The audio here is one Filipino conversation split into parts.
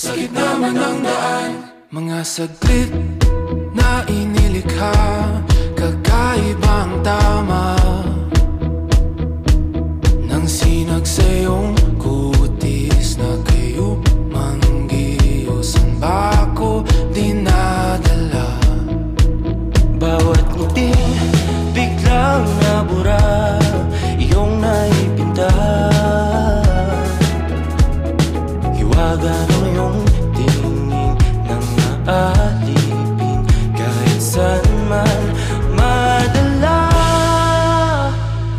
sa gitna man ng daan. Mga saglit na inilikha, kakaibang tama nang sinag sa iyong kutis na kayo manggiyosan ba ako dinadala? Bawat ngiti biglang nabura, iyong naipinta. Hiwaga ng iyong tingin nang naalipin, kahit saan man madala.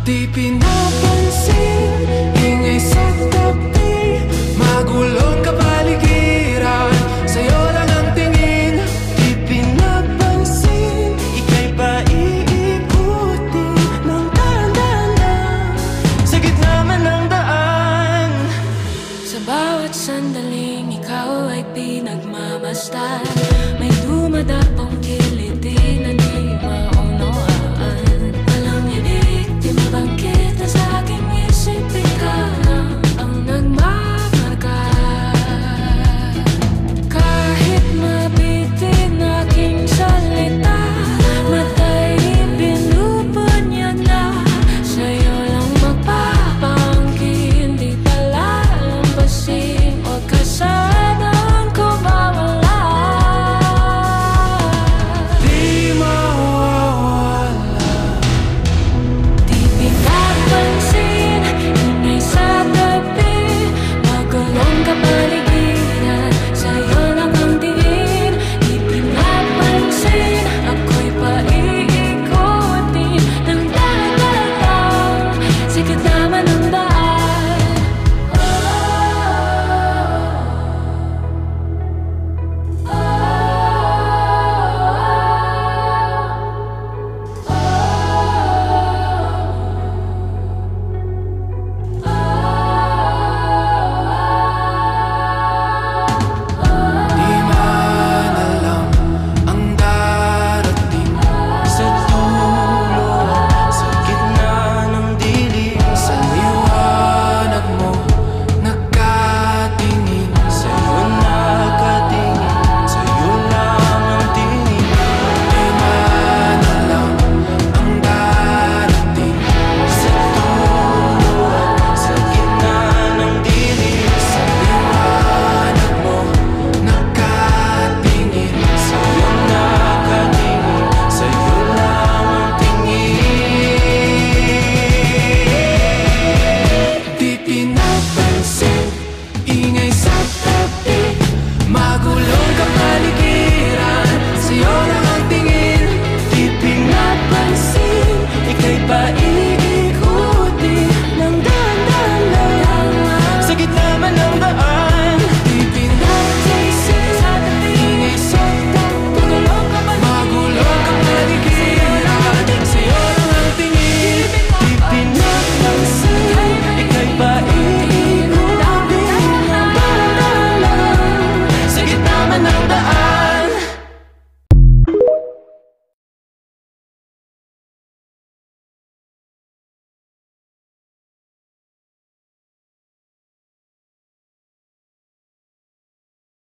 Di pinapansin, ingay sa tabi, magulong kapaligiran, sa'yo lang ang tingin. Di pinapansin, ika'y paiikutin ng dahan-dahan sa gitna man ng daan. Sa bawat sandaling ikaw ay pinagmamasdan, may dumadapong kiliti